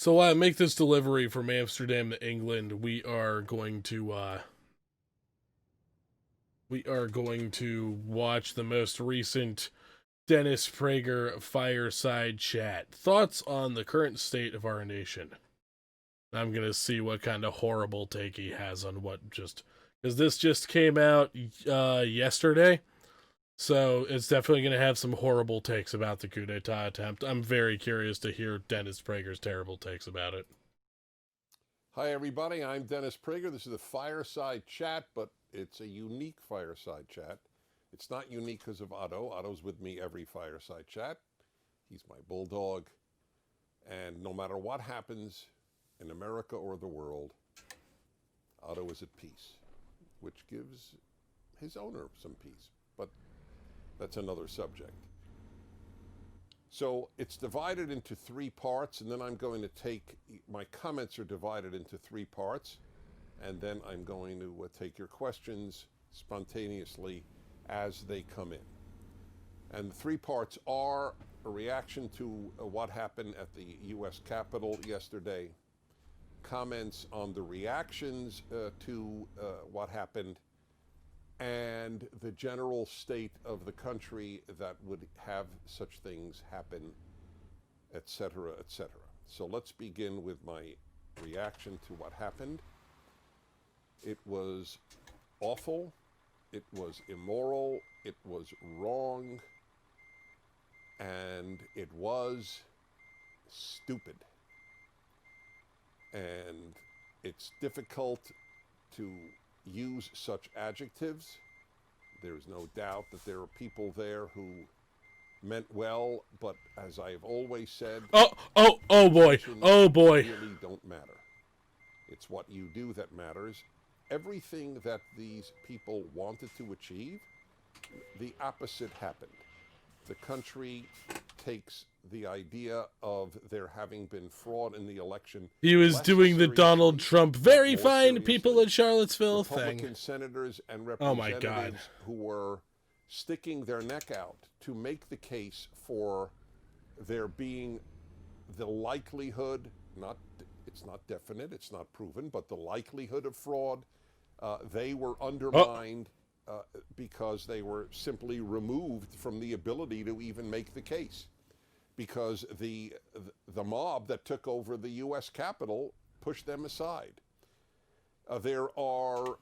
So I make this delivery from Amsterdam to England. We are going to watch the most recent Dennis Prager fireside chat. Thoughts on the current state of our nation. I'm gonna see what kind of horrible take he has on what just because this just came out yesterday. So it's definitely going to have some horrible takes about the coup d'etat attempt. I'm very curious to hear Dennis Prager's terrible takes about it. Hi, everybody. I'm Dennis Prager. This is a fireside chat, but it's a unique fireside chat. It's not unique because of Otto. Otto's with me every fireside chat. He's my bulldog. And no matter what happens in America or the world, Otto is at peace, which gives his owner some peace. But that's another subject. So it's divided into three parts, and then I'm going to take, my comments are divided into three parts, and then I'm going to take your questions spontaneously as they come in. And the three parts are a reaction to what happened at the U.S. Capitol yesterday, comments on the reactions to what happened, and the general state of the country that would have such things happen, etc., etc. So let's begin with my reaction to what happened. It was awful, it was immoral, it was wrong, and it was stupid. And it's difficult to use such adjectives. There's no doubt that there are people there who meant well, but as I've always said, oh boy, really don't matter. It's what you do that matters. Everything that these people wanted to achieve, the opposite happened. The country takes the idea of there having been fraud in the election. He was doing the Donald Trump very fine people in Charlottesville Republican thing. Senators and Oh my God. representatives who were sticking their neck out to make the case for there being the likelihood, it's not definite, it's not proven, but the likelihood of fraud. They were undermined because they were simply removed from the ability to even make the case, because the mob that took over the U.S. Capitol pushed them aside. There are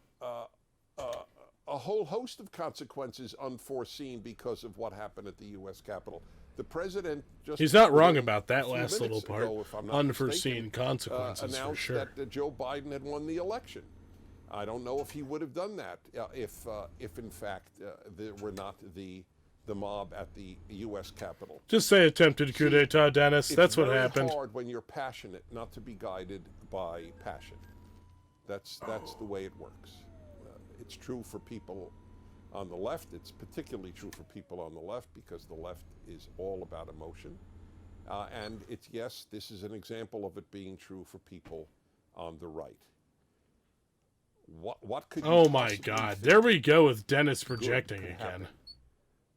a whole host of consequences unforeseen because of what happened at the U.S. Capitol. The president just— He's not wrong about that last little part. Ago, if I'm not Unforeseen mistaken, consequences, announced for sure. that Joe Biden had won the election. I don't know if he would have done that if in fact there were not the mob at the U.S. Capitol. Just say attempted coup d'etat, Dennis. That's what happened. It's very hard when you're passionate not to be guided by passion. That's the way it works. It's true for people on the left. It's particularly true for people on the left because the left is all about emotion. And yes, this is an example of it being true for people on the right. What could you Oh my God. There we go with Dennis projecting again.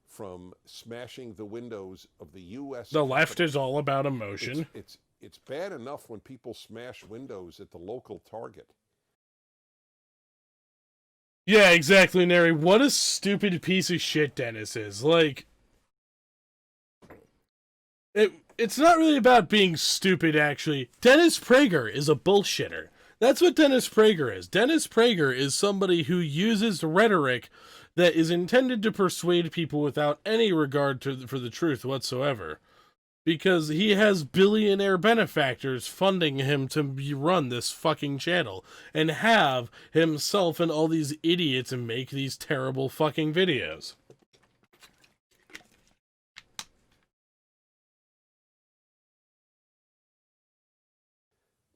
From smashing the windows of the U.S. The left is all about emotion. It's bad enough when people smash windows at the local Target. Yeah, exactly, Neri. What a stupid piece of shit Dennis is. Like, it's not really about being stupid, actually. Dennis Prager is a bullshitter. That's what Dennis Prager is. Dennis Prager is somebody who uses rhetoric that is intended to persuade people without any regard for the truth whatsoever. Because he has billionaire benefactors funding him to run this fucking channel. And have himself and all these idiots make these terrible fucking videos.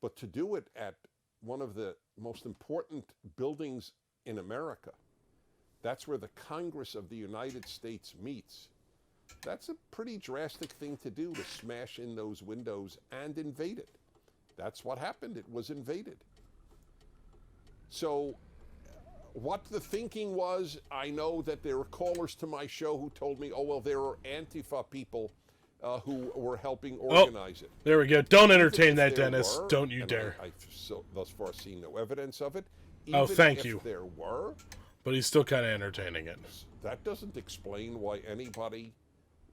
But to do it at one of the most important buildings in America, that's where the Congress of the United States meets. That's a pretty drastic thing to do, to smash in those windows and invade it. That's what happened. It was invaded. So what the thinking was, I know that there were callers to my show who told me, oh, well, there are Antifa people who were helping organize it. There we go. Don't entertain Even that, if there Dennis. were, Don't you and dare. I've thus far seen no evidence of it. Oh, Even thank if you. there were, But he's still kind of entertaining it. that doesn't explain why anybody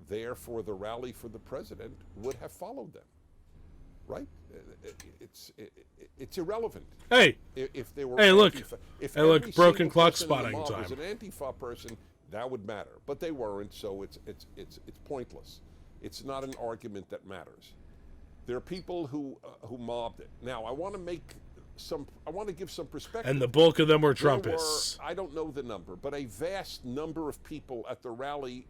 there for the rally for the president would have followed them, right? It's irrelevant. Hey, If they were look. Antifa, if Hey, look, every broken single clock person in the spotting mob time. was an Antifa person, that would matter, but they weren't, so it's pointless. It's not an argument that matters. There are people who mobbed it. Now, I want to give some perspective. And the bulk of them were There Trumpists. I don't know the number, but a vast number of people at the rally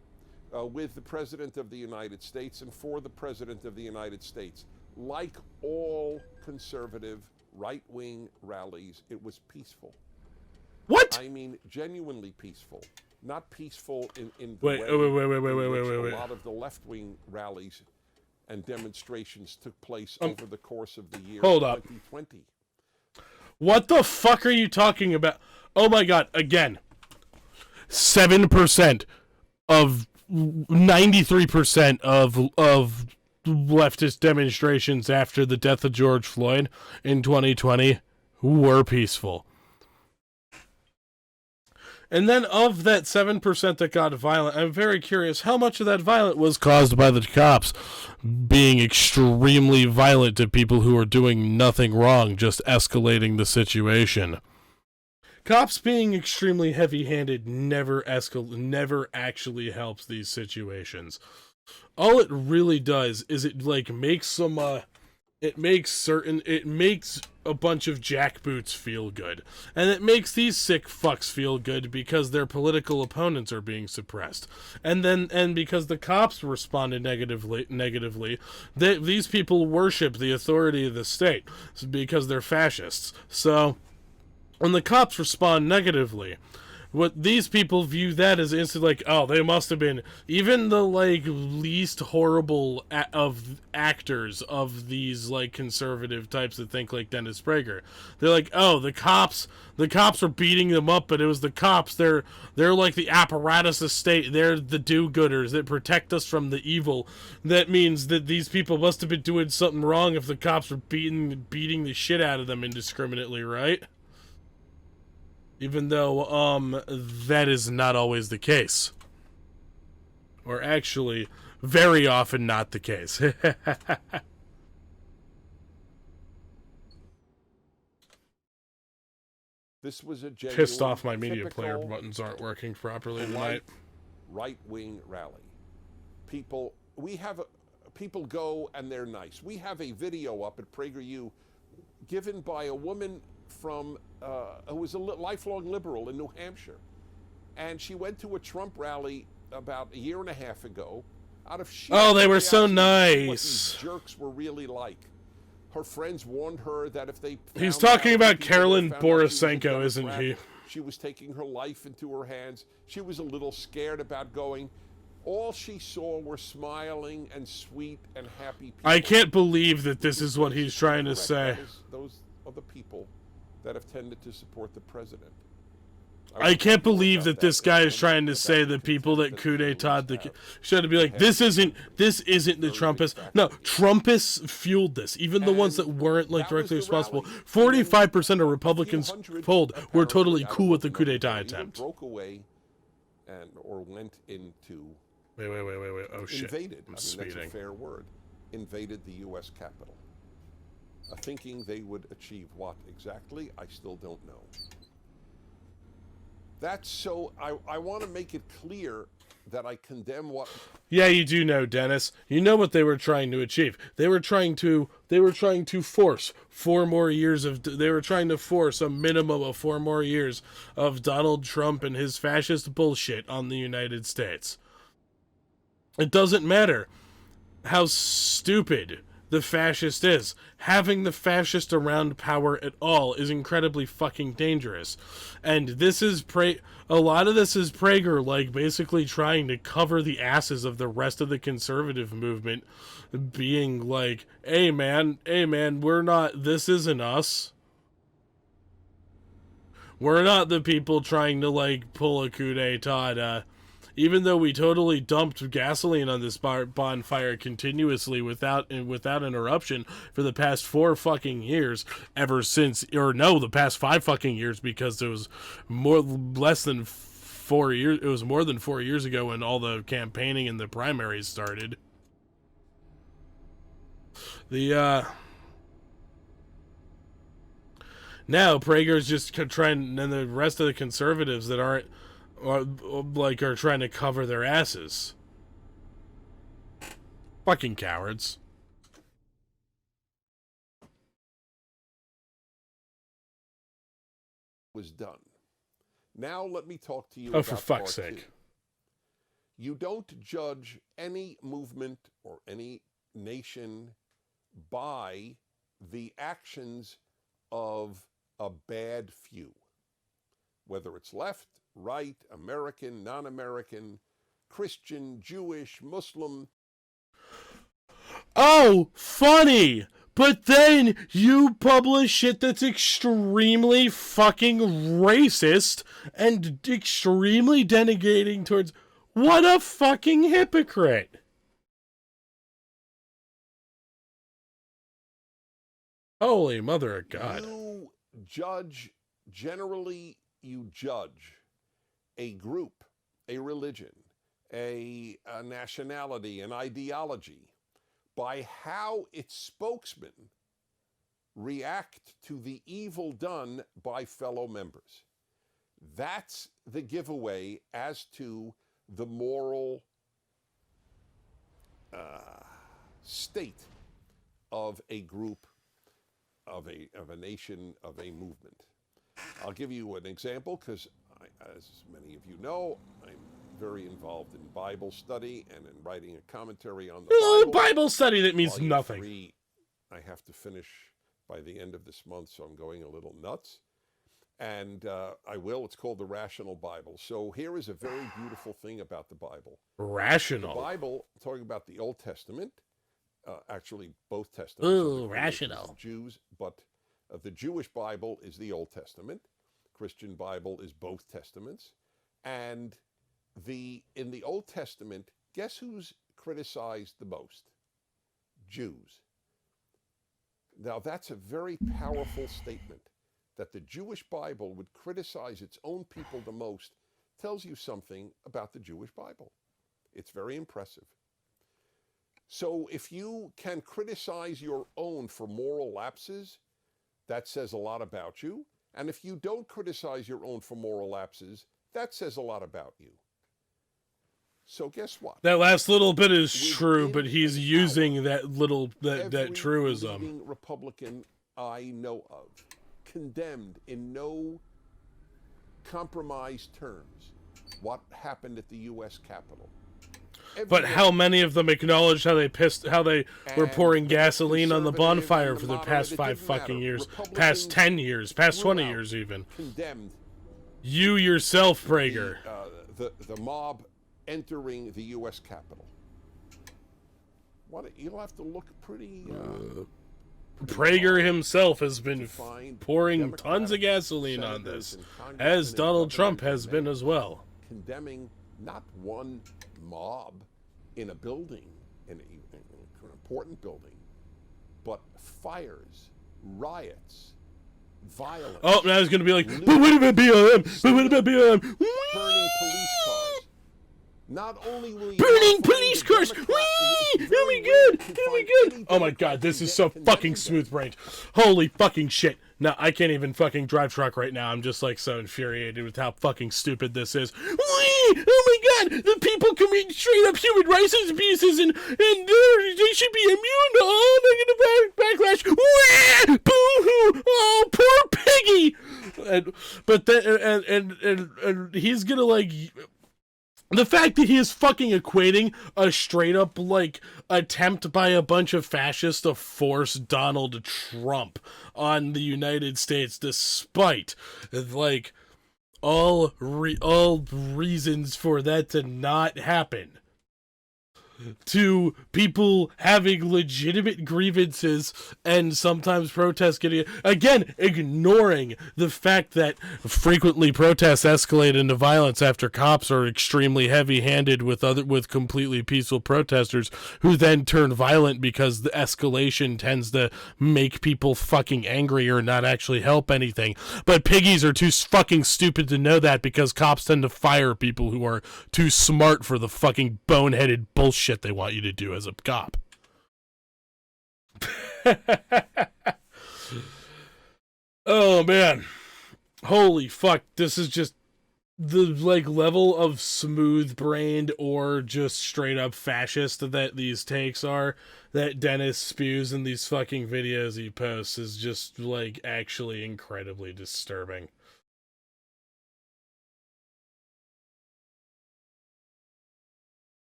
with the President of the United States and for the President of the United States. Like all conservative right-wing rallies, it was peaceful. What? I mean, genuinely peaceful. Not peaceful in the Wait, way wait. a lot of the left-wing rallies and demonstrations took place over the course of the year Hold up. 2020. What the fuck are you talking about? Oh my god, again. 7% of 93% of leftist demonstrations after the death of George Floyd in 2020 were peaceful. And then of that 7% that got violent, I'm very curious how much of that violence was caused by the cops being extremely violent to people who are doing nothing wrong, just escalating the situation. Cops being extremely heavy-handed never actually helps these situations. All it really does is it makes a bunch of jackboots feel good. And it makes these sick fucks feel good because their political opponents are being suppressed. And because the cops responded negatively, these people worship the authority of the state because they're fascists. So when the cops respond negatively, what these people view that as instantly oh, they must have been, even the least horrible of actors of these conservative types that think like Dennis Prager. They're like, oh, the cops were beating them up, but it was the cops. They're like the apparatus of state. They're the do-gooders that protect us from the evil. That means that these people must have been doing something wrong if the cops were beating the shit out of them indiscriminately, right? Even though, that is not always the case. Or actually, very often not the case. This was a genuine, Pissed off my media player buttons aren't working properly tonight. Right-wing rally. People go and they're nice. We have a video up at PragerU given by a woman from who was a lifelong liberal in New Hampshire, and she went to a Trump rally about a year and a half ago. Out of sheer they were so nice. What these jerks were really like. Her friends warned her that if they he's talking about Carolyn Borisenko, isn't he? She was taking her life into her hands. She was a little scared about going. All she saw were smiling and sweet and happy people. I can't believe that this is what he's trying to say. Those are the people that have tended to support the president. I can't believe that this guy is trying to say the people that coup d'etat should be like, this isn't the Trumpists. No, Trumpists fueled this. Even the ones that weren't directly responsible. 45% of Republicans polled were totally cool with the coup d'etat attempt. Broke away or went into. Wait. Oh shit. Invaded. I'm That's a fair word. Invaded the U.S. Capitol. Thinking they would achieve what exactly, I still don't know. That's so, I want to make it clear that I condemn what... Yeah, you do know, Dennis. You know what they were trying to achieve. They were trying to force 4 more years of... They were trying to force a minimum of 4 more years of Donald Trump and his fascist bullshit on the United States. It doesn't matter how stupid the fascist is. Having the fascist around power at all is incredibly fucking dangerous. And this is a lot of this is Prager basically trying to cover the asses of the rest of the conservative movement, being like, hey man, this isn't us. We're not the people trying to pull a coup d'etat even though we totally dumped gasoline on this bonfire continuously without interruption for the past 4 fucking years, the past 5 fucking years, because it was less than 4 years. It was more than 4 years ago when all the campaigning and the primaries started. Now Prager's just trying, and the rest of the conservatives that are trying to cover their asses. Fucking cowards. Was done. Now let me talk to you Oh, about for fuck's part sake. 2. You don't judge any movement or any nation by the actions of a bad few, whether it's left, right, American, non-American, Christian, Jewish, Muslim. Oh, funny! But then you publish shit that's extremely fucking racist and extremely denigrating towards... What a fucking hypocrite! Holy mother of God. You judge, generally you judge a group, a religion, a nationality, an ideology, by how its spokesmen react to the evil done by fellow members. That's the giveaway as to the moral state of a group, of a nation, of a movement. I'll give you an example, because as many of you know, I'm very involved in Bible study and in writing a commentary on the Bible study that means Volume nothing. 3, I have to finish by the end of this month, so I'm going a little nuts. And I will. It's called the Rational Bible. So here is a very beautiful thing about the Bible. Rational. The Bible, talking about the Old Testament, actually both Testaments. Ooh, rational. Jews, but the Jewish Bible is the Old Testament. Christian Bible is both Testaments. And in the Old Testament, guess who's criticized the most? Jews. Now that's a very powerful statement. That the Jewish Bible would criticize its own people the most tells you something about the Jewish Bible. It's very impressive. So if you can criticize your own for moral lapses, that says a lot about you. And if you don't criticize your own for moral lapses, that says a lot about you. So guess what? That last little bit is true, but he's using that truism. Every leading Republican I know of condemned in no compromised terms what happened at the U.S. Capitol. But how many of them acknowledged how they were pouring gasoline on the bonfire for the past 5 fucking years, past 10 years, past 20 years even? Condemned. You yourself, Prager. The mob entering the U.S. Capitol. You'll have to look pretty... Prager himself has been pouring tons of gasoline on this, as Donald Trump has been as well. Condemning not one mob in a building, in an important building, but fires, riots, violence. Oh, now he's going to be like, but what about BLM? But what about BLM? Burning police cars. Not only will you burning police cars. Oh my god! Oh my god! Oh my god! This is so fucking smooth-brained. Holy fucking shit! Now I can't even fucking drive truck right now. I'm just like so infuriated with how fucking stupid this is. Oh my god! The people commit straight up human rights abuses and they should be immune to all negative backlash. Boo-hoo! Oh, poor piggy! And he's gonna like. The fact that he is fucking equating a straight up, like, attempt by a bunch of fascists to force Donald Trump on the United States despite, like, all reasons for that to not happen. to people having legitimate grievances and sometimes protests getting, again, ignoring the fact that frequently protests escalate into violence after cops are extremely heavy-handed with completely peaceful protesters who then turn violent because the escalation tends to make people fucking angry or not actually help anything. But piggies are too fucking stupid to know that because cops tend to fire people who are too smart for the fucking boneheaded bullshit they want you to do as a cop. Oh man, holy fuck, this is just the like level of smooth-brained or just straight up fascist that these takes are that Dennis spews in these fucking videos he posts is just like actually incredibly disturbing.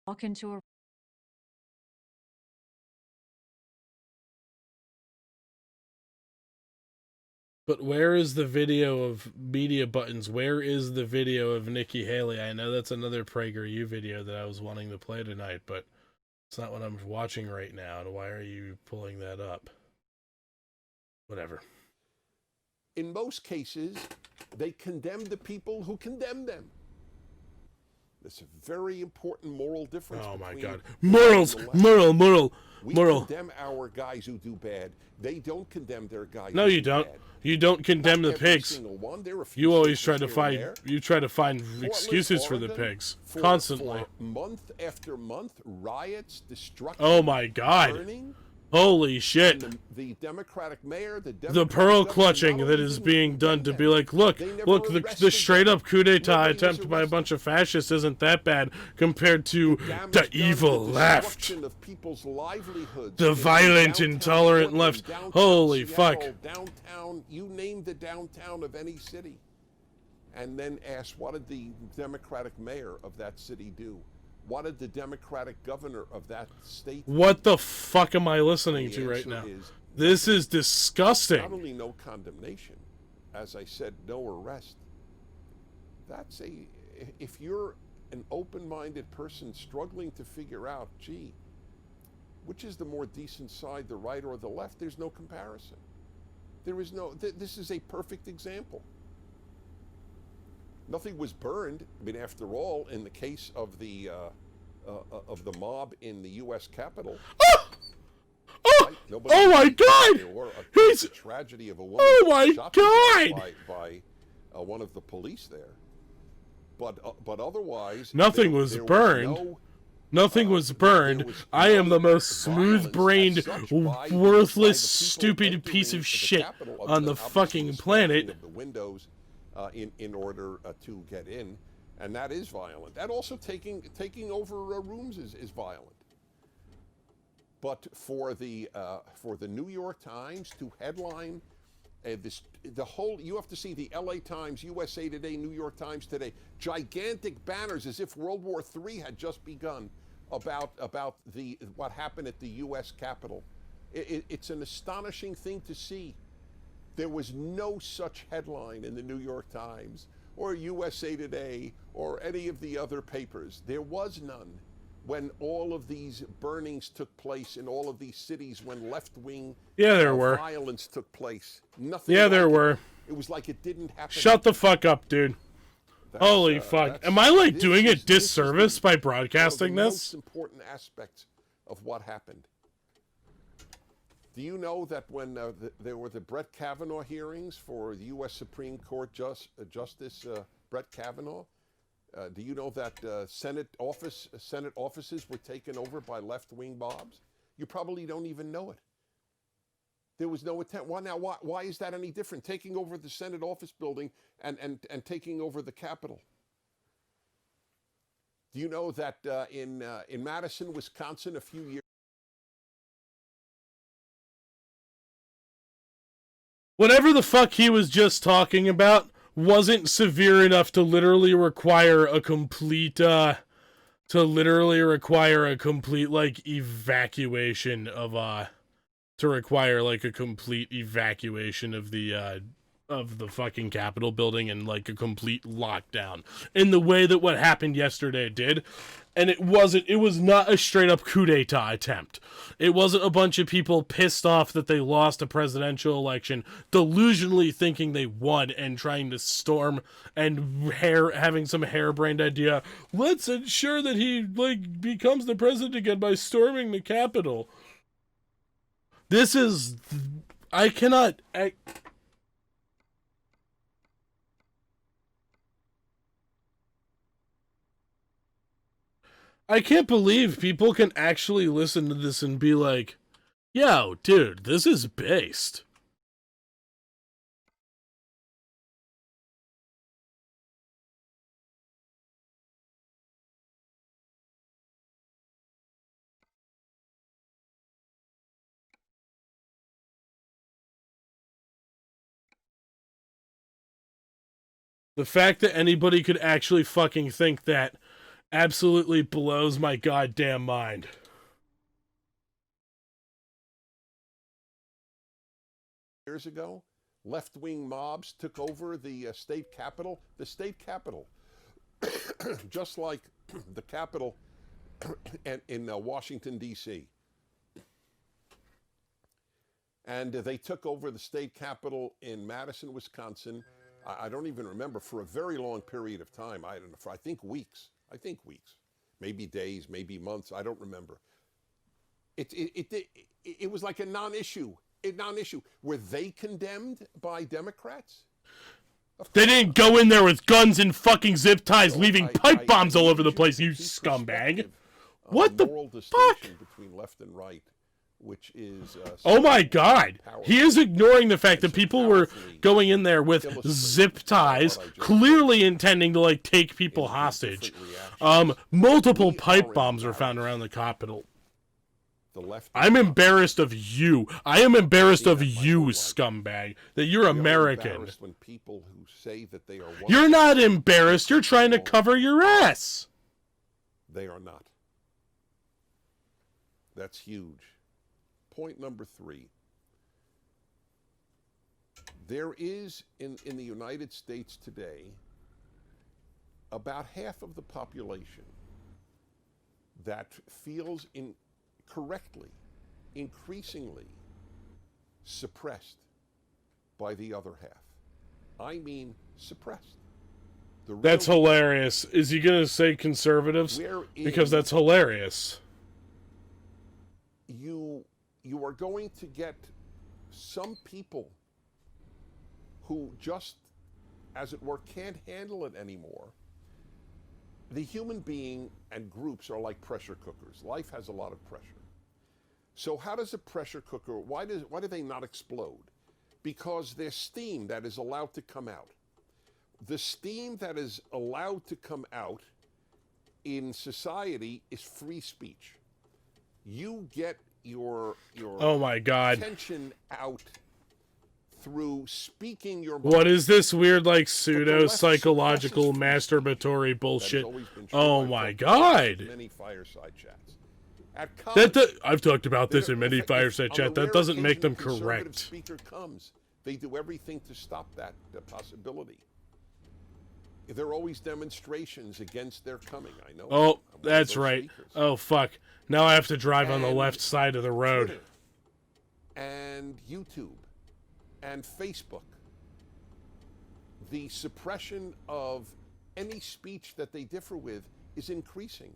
Walk into a But where is the video of media buttons? Where is the video of Nikki Haley? I know that's another PragerU video that I was wanting to play tonight, but it's not what I'm watching right now. And why are you pulling that up? Whatever. In most cases, they condemn the people who condemn them. There's a very important moral difference. Oh my between God. Morals! Moral! We Moral. condemn our guys who do bad. They don't condemn their guys No, who you do don't. bad. You don't condemn Not the every pigs. single one. There are a few You always try to exceptions here find. and there. You try to find Portland, excuses for the Oregon, pigs constantly. For month after month, riots, destruction. Oh my God! Burning, Holy shit! and the Democratic mayor, the The pearl clutching that is being done to be like, look, the straight up coup d'etat attempt by a bunch of fascists isn't that bad compared to the evil left. The violent, intolerant left. Holy fuck. Downtown, you name the downtown of any city. And then ask, what did the Democratic mayor of that city do? What did the Democratic governor of that state do? What the fuck am I listening to right now? This is disgusting. Not only no condemnation, as I said, no arrest. That's if you're an open-minded person struggling to figure out, gee, which is the more decent side, the right or the left, there's no comparison. There is no, this is a perfect example. Nothing was burned. I mean, after all, in the case of the mob in the U.S. Capitol. Right? Oh my God! He's a tragedy of a woman. Oh my shot God! By one of the police there. But otherwise, nothing was burned. Nothing was burned. I am the most smooth-brained, worthless, stupid piece of shit on the fucking planet. Of the windows in order to get in, and that is violent. And also taking over rooms is violent. But for the New York Times to headline you have to see the LA Times, USA Today, New York Times Today, gigantic banners as if World War III had just begun about what happened at the U.S. Capitol. It's an astonishing thing to see. There was no such headline in the New York Times or USA Today or any of the other papers. There was none when all of these burnings took place in all of these cities, when left-wing violence took place. Nothing. Yeah, there were. It was like it didn't happen. Shut the fuck up, dude. Holy fuck. Am I like doing a disservice by broadcasting this? Most important aspects of what happened. Do you know that when there were the Brett Kavanaugh hearings for the U.S. Supreme Court Justice Brett Kavanaugh, do you know that Senate offices were taken over by left-wing mobs? You probably don't even know it. There was no attempt. Why is that any different? Taking over the Senate office building and taking over the Capitol. Do you know that in Madison, Wisconsin, a few years whatever the fuck he was just talking about wasn't severe enough to literally require a complete like evacuation of the of the fucking Capitol building in like a complete lockdown in the way that what happened yesterday did. And it was not a straight up coup d'etat attempt. It wasn't a bunch of people pissed off that they lost a presidential election, delusionally thinking they won and trying to storm and having some harebrained idea. Let's ensure that he like becomes the president again by storming the Capitol. This is, I can't believe people can actually listen to this and be like, yo, dude, this is based. The fact that anybody could actually fucking think that absolutely blows my goddamn mind. Years ago, left-wing mobs took over the state capitol. The state capitol, just like the Capitol in Washington, D.C. And they took over the state capitol in Madison, Wisconsin. I don't even remember, for a very long period of time. I don't know, for I think weeks, maybe days, maybe months. I don't remember. It was like a non-issue. Were they condemned by Democrats? They didn't go in there with guns and fucking zip ties, leaving pipe bombs all over the place, you scumbag. What the fuck? Between left and right, which is oh my god, he is ignoring the fact that people were going in there with zip ties, clearly intending to like take people hostage. Multiple pipe bombs were found around the Capitol. I'm embarrassed of you. I am embarrassed of you, scumbag, that you're American. You're not embarrassed. You're trying to cover your ass. They are not. That's huge. Point number 3. There is, in the United States today, about half of the population that feels correctly, increasingly suppressed by the other half. I mean suppressed. That's hilarious. Is he going to say conservatives? Because that's hilarious. You are going to get some people who just, as it were, can't handle it anymore. The human being and groups are like pressure cookers. Life has a lot of pressure. So how does a pressure cooker, why do they not explode? Because there's steam that is allowed to come out. The steam that is allowed to come out in society is free speech. You get your oh my god attention out through speaking your mind. What is this weird like pseudo psychological masturbatory bullshit? Oh my god. Many fireside chats. I've talked about this in many fireside chats. That doesn't make them correct. Speaker comes, they do everything to stop that possibility. There are always demonstrations against their coming. I know. Oh, that's right. Oh fuck. Now I have to drive on the left side of the road. Twitter and YouTube and Facebook. The suppression of any speech that they differ with is increasing.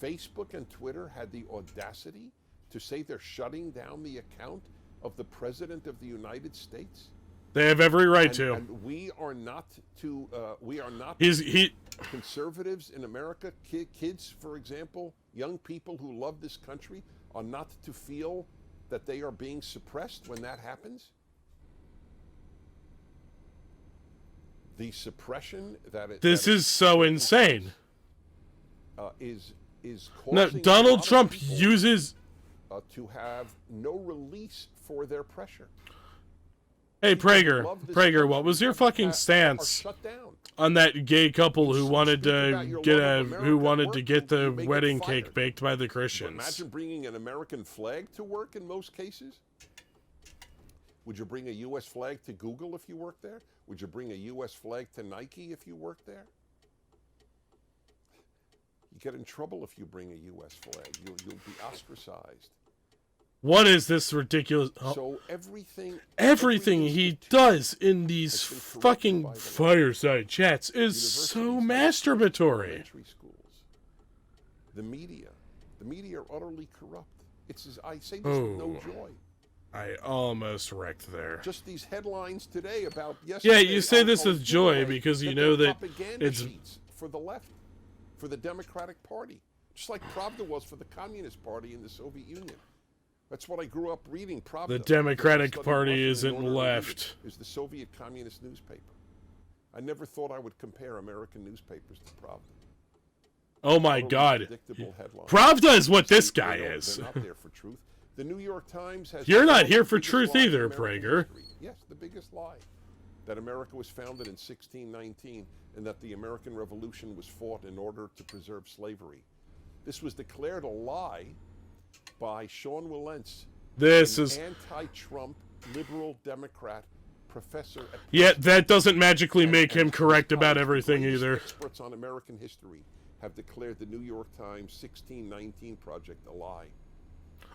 Facebook and Twitter had the audacity to say they're shutting down the account of the President of the United States. They have every right to. And we are not conservatives in America, kids, for example, young people who love this country, are not to feel that they are being suppressed when that happens. The suppression this is so insane. Is no, Donald Trump uses to have no release for their pressure. Hey Prager, what was your fucking stance on that gay couple who wanted to get the wedding cake baked by the Christians? Imagine bringing an American flag to work in most cases. Would you bring a U.S. flag to Google if you worked there? Would you bring a U.S. flag to Nike if you worked there? You get in trouble if you bring a U.S. flag. You'll be ostracized. What is this ridiculous? Oh. So Everything he does in these fucking fireside chats is so masturbatory. Elementary schools. The media are utterly corrupt. I say this with no joy. I almost wrecked there. Just these headlines today about yesterday. Yeah, you say this with joy because you know that it's sheets for the left, for the Democratic Party, just like Pravda was for the Communist Party in the Soviet Union. That's what I grew up reading. Pravda. The Democratic Party isn't left. Is the Soviet Communist newspaper. I never thought I would compare American newspapers to Pravda. Oh my God. Predictable headlines. Pravda is what this guy is. They're not there for truth. The New York Times has... You're not here for truth either, Prager. Yes, the biggest lie. That America was founded in 1619 and that the American Revolution was fought in order to preserve slavery. This was declared a lie by Sean Willens, an anti-Trump liberal Democrat professor at Yet that doesn't magically make him correct about everything either. Experts on American history have declared the New York Times 1619 project a lie.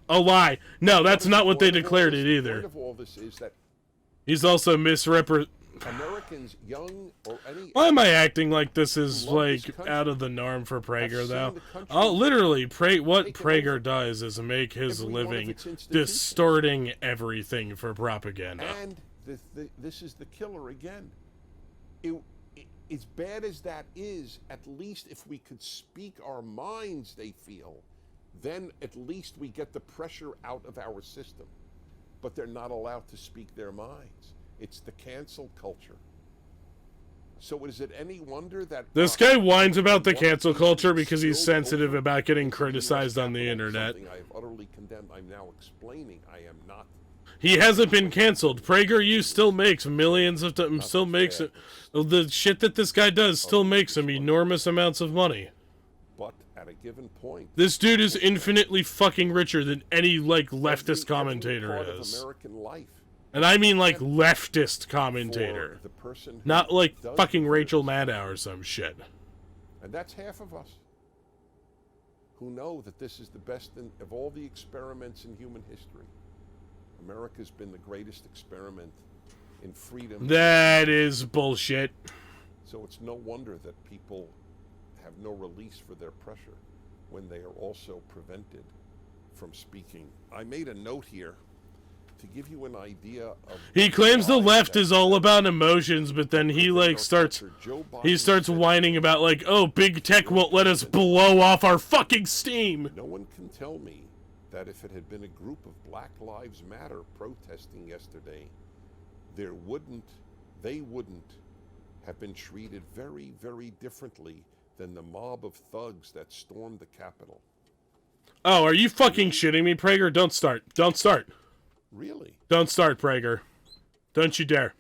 A lie. No, that's not what they declared it either. The point of all this is that he's also Americans, young or any... Why am I acting like this is, like, out of the norm for Prager, though? Literally, what Prager does is make his living distorting everything for propaganda. And this is the killer again. As bad as that is, at least if we could speak our minds, they feel, then at least we get the pressure out of our system. But they're not allowed to speak their minds. It's the cancel culture. So is it any wonder that... This guy whines about the cancel culture because he's sensitive about getting criticized on the internet. Something I have utterly condemned. I'm now explaining I am not. He hasn't been canceled. PragerU still makes millions of... still makes... The shit that this guy does still makes him enormous amounts of money. But at a given point... This dude is infinitely fucking richer than any, like, leftist commentator is. American life. And I mean, like, leftist commentator. Not, like, fucking Rachel Maddow or some shit. And that's half of us who know that this is the best of all the experiments in human history. America's been the greatest experiment in freedom. That is bullshit. So it's no wonder that people have no release for their pressure when they are also prevented from speaking. I made a note here to give you an idea of... He claims the left is all about emotions, but then he, like, starts whining about, like, oh, big tech won't let us blow off our fucking steam. No one can tell me that if it had been a group of Black Lives Matter protesting yesterday, they wouldn't have been treated very, very differently than the mob of thugs that stormed the Capitol. Oh, are you fucking shitting me, Prager? Don't start. Don't start. Really? Don't start, Prager. Don't you dare.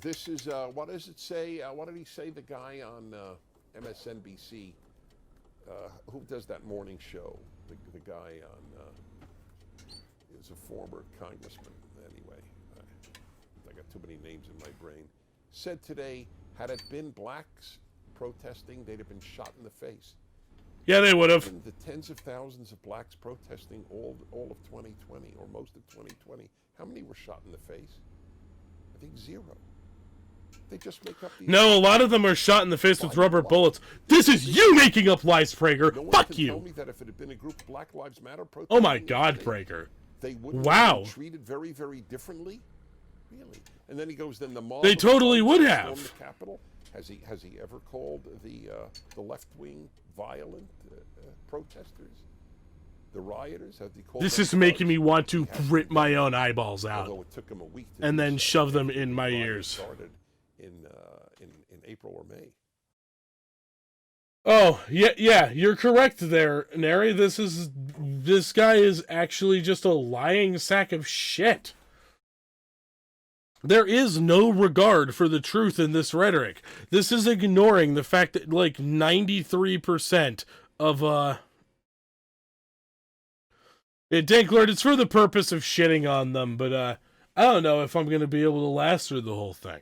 This is, what does it say? What did he say, the guy on MSNBC, who does that morning show? The guy on, is a former congressman. Anyway, I got too many names in my brain. Said today, had it been blacks protesting, they'd have been shot in the face. Yeah, they would have. The tens of thousands of blacks protesting all of 2020, or most of 2020, how many were shot in the face? I think 0. They just make up these... No, a lot of them are shot in the face with rubber bullets. This is you making up lies, Prager. No one Fuck can you. Tell me that if it had been a group of Black Lives Matter protesting... Oh my God, Prager. They wouldn't wow. have been treated very, very differently? Really? And then he goes, then the mob... They totally would have. The Capitol. Has he ever called the left-wing violent protesters? The rioters? Has he called this them is making thugs? me want to rip my own eyeballs out. Although it took him a week to and do then so. shove them in my ears. Started in April or May. Oh, yeah, you're correct there, Neri. This guy is actually just a lying sack of shit. There is no regard for the truth in this rhetoric. This is ignoring the fact that, like, 93% of, Yeah, Danklord, it's for the purpose of shitting on them, but I don't know if I'm going to be able to last through the whole thing.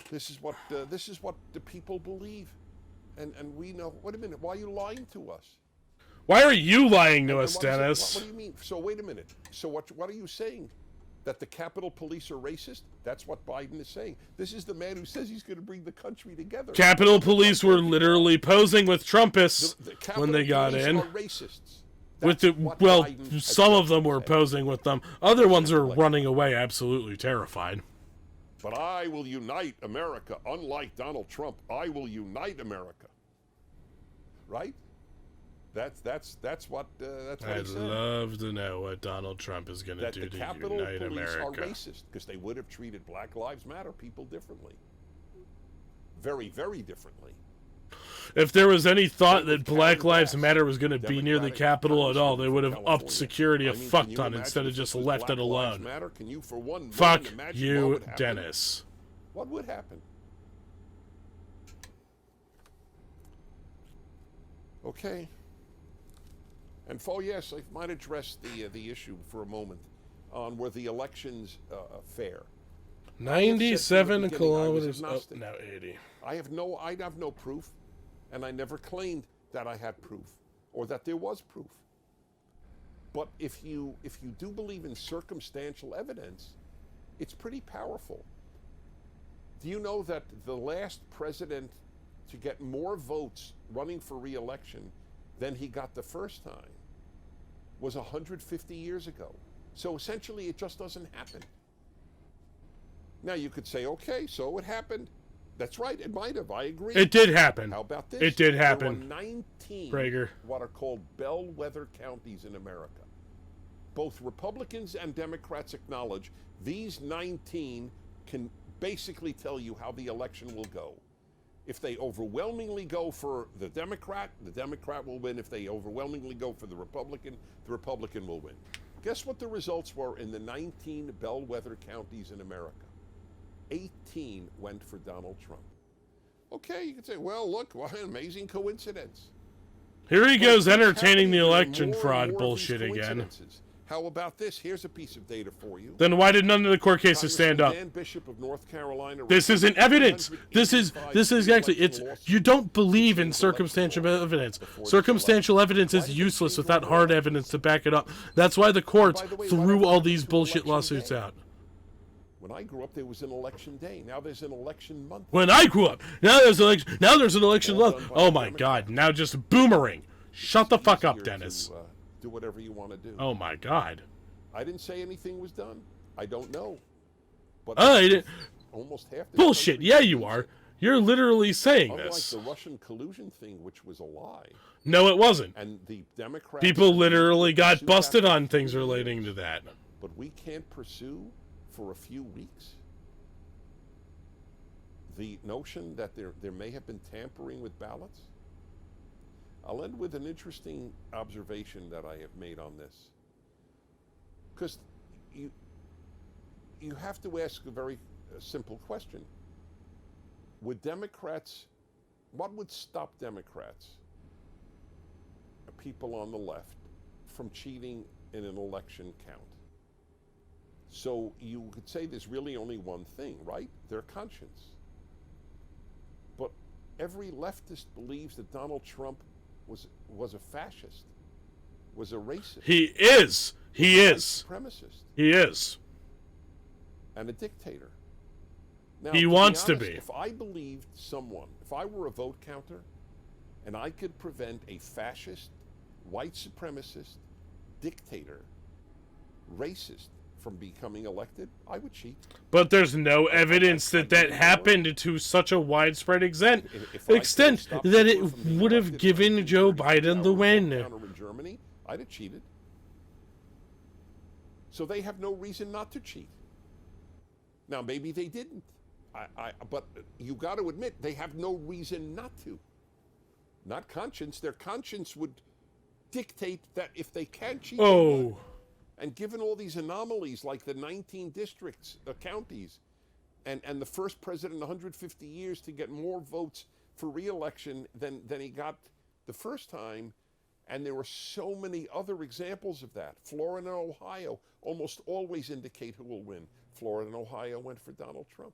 This is what the people believe, and we know. Wait a minute, why are you lying to us? Why are you lying to us, what Dennis? What do you mean? So wait a minute. So what are you saying? That the Capitol Police are racist? That's what Biden is saying. This is the man who says he's going to bring the country together. Capitol Police were literally posing with Trumpists The when they got Police in. are racists. With That's the what well, Biden has some of said. them were posing with them. Other ones are running away, absolutely terrified. But I will unite America. Unlike Donald Trump, I will unite America. Right? That's what I'd he said. love to know what Donald Trump is going to do to Capitol unite Police America. are racist because they would have treated Black Lives Matter people differently. Very, very differently. If there was any thought that Black Lives Matter was going to be near the Capitol at all, they would have upped security a fuck ton instead of just left it alone. Can you, for one Fuck moment, imagine you, what would happen? Dennis. What would happen? Okay. And yes, I might address the issue for a moment on were the elections fair. 97 kilometers. Oh, now 80. I have no proof, and I never claimed that I had proof or that there was proof. But if you do believe in circumstantial evidence, it's pretty powerful. Do you know that the last president to get more votes running for re-election than he got the first time was 150 years ago? So essentially, it just doesn't happen. Now you could say, okay, so it happened. That's right, it might have. I agree. It did happen. How about this? It did happen. There were 19 Prager. what are called bellwether counties in America. Both Republicans and Democrats acknowledge these 19 can basically tell you how the election will go. If they overwhelmingly go for the Democrat will win. If they overwhelmingly go for the Republican will win. Guess what the results were in the 19 bellwether counties in America? 18 went for Donald Trump. Okay, you could say, well, look, what an amazing coincidence. Here he goes entertaining the There are election more fraud and more of these bullshit again. coincidences. How about this? Here's a piece of data for you. Then why did none of the court cases stand up? Dan Bishop of North Carolina. This isn't evidence. This is actually, it's, you don't believe in circumstantial evidence. Circumstantial evidence is useless without hard evidence to back it up. That's why the courts threw all these bullshit lawsuits out. When I grew up, there was an election day. Now there's an election month. When I grew up, now there's an election month. Oh my God! Now just boomerang. Shut the fuck up, Dennis. Do whatever you want to do. Oh my God! I didn't say anything was done. I don't know. But almost half the bullshit. Yeah, you are. You're literally saying unlike this. the Russian collusion thing, which was a lie. No, it wasn't. And the Democrats. People literally got busted on things relating to that. But we can't pursue for a few weeks the notion that there may have been tampering with ballots. I'll end with an interesting observation that I have made on this. Because you have to ask a very simple question. Would Democrats, what would stop Democrats, people on the left, from cheating in an election count? So you could say there's really only one thing, right? Their conscience. But every leftist believes that Donald Trump was a fascist, was a racist. He is. He is. Supremacist. He is. And a dictator. Now, He wants to be. If I believed someone, if I were a vote counter, and I could prevent a fascist, white supremacist, dictator, racist from becoming elected, I would cheat. But there's no evidence that happened to such a widespread extent that it would have given Joe Biden the win. In Germany, I'd have cheated. So they have no reason not to cheat. Now, maybe they didn't. But you got to admit, they have no reason not to. Not conscience. Their conscience would dictate that if they can cheat, they would. And given all these anomalies, like the 19 districts, counties, and the first president in 150 years to get more votes for re-election than he got the first time, and there were so many other examples of that. Florida and Ohio almost always indicate who will win. Florida and Ohio went for Donald Trump.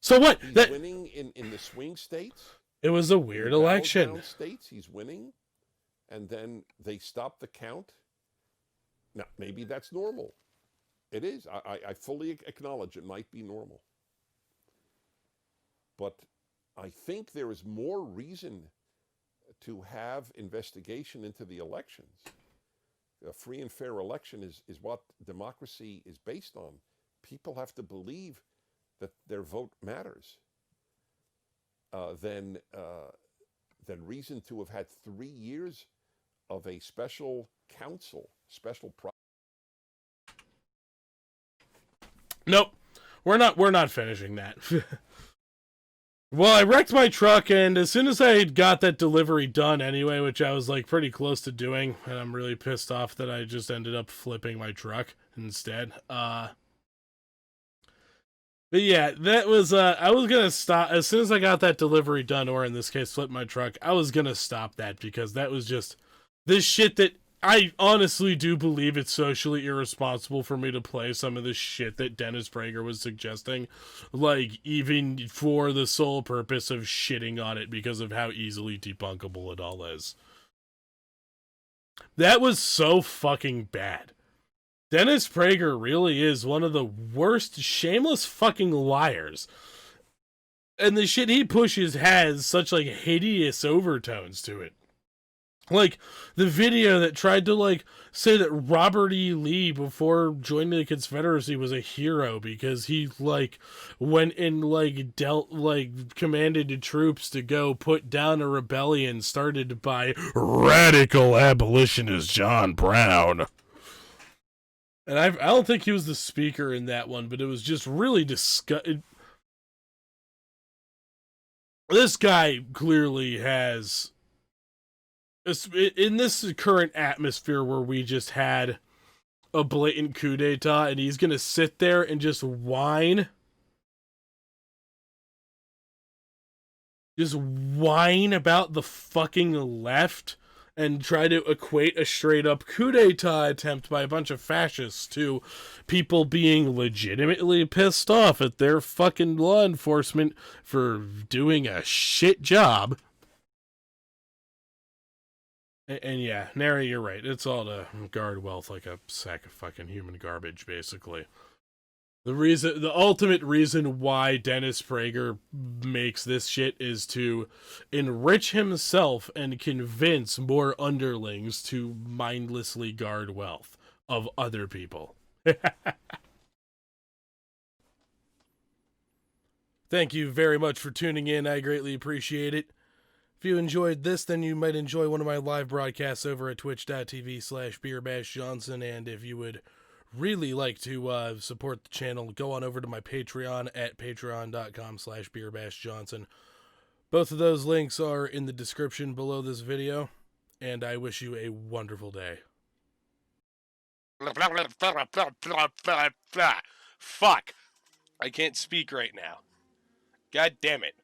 So what? He's winning in the swing states. It was a weird election. Battleground states, he's winning, and then they stop the count. Now, maybe that's normal. It is. I fully acknowledge it might be normal. But I think there is more reason to have investigation into the elections. A free and fair election is what democracy is based on. People have to believe that their vote matters. Than reason to have had 3 years of a special counsel, special process. Nope, we're not finishing that. Well, I wrecked my truck, and as soon as I got that delivery done anyway, which I was like pretty close to doing, and I'm really pissed off that I just ended up flipping my truck instead. But yeah, that was, I was gonna stop, as soon as I got that delivery done, or in this case, flip my truck, I was gonna stop that, because that was just this shit that I honestly do believe it's socially irresponsible for me to play some of the shit that Dennis Prager was suggesting, like, even for the sole purpose of shitting on it because of how easily debunkable it all is. That was so fucking bad. Dennis Prager really is one of the worst, shameless fucking liars. And the shit he pushes has such, like, hideous overtones to it. Like, the video that tried to, like, say that Robert E. Lee, before joining the Confederacy, was a hero because he, like, went and, like, commanded troops to go put down a rebellion started by radical abolitionist John Brown. And I don't think he was the speaker in that one, but it was just really disgusting. This guy clearly has, in this current atmosphere where we just had a blatant coup d'etat, and he's going to sit there and just whine. Just whine about the fucking left and try to equate a straight-up coup d'etat attempt by a bunch of fascists to people being legitimately pissed off at their fucking law enforcement for doing a shit job. And yeah, Nary, you're right. It's all to guard wealth like a sack of fucking human garbage, basically. The ultimate reason why Dennis Prager makes this shit is to enrich himself and convince more underlings to mindlessly guard wealth of other people. Thank you very much for tuning in. I greatly appreciate it. If you enjoyed this, then you might enjoy one of my live broadcasts over at twitch.tv/BeerBashJohnson, and if you would really like to support the channel, go on over to my Patreon at patreon.com/BeerBashJohnson. Both of those links are in the description below this video, and I wish you a wonderful day. Fuck. I can't speak right now. God damn it.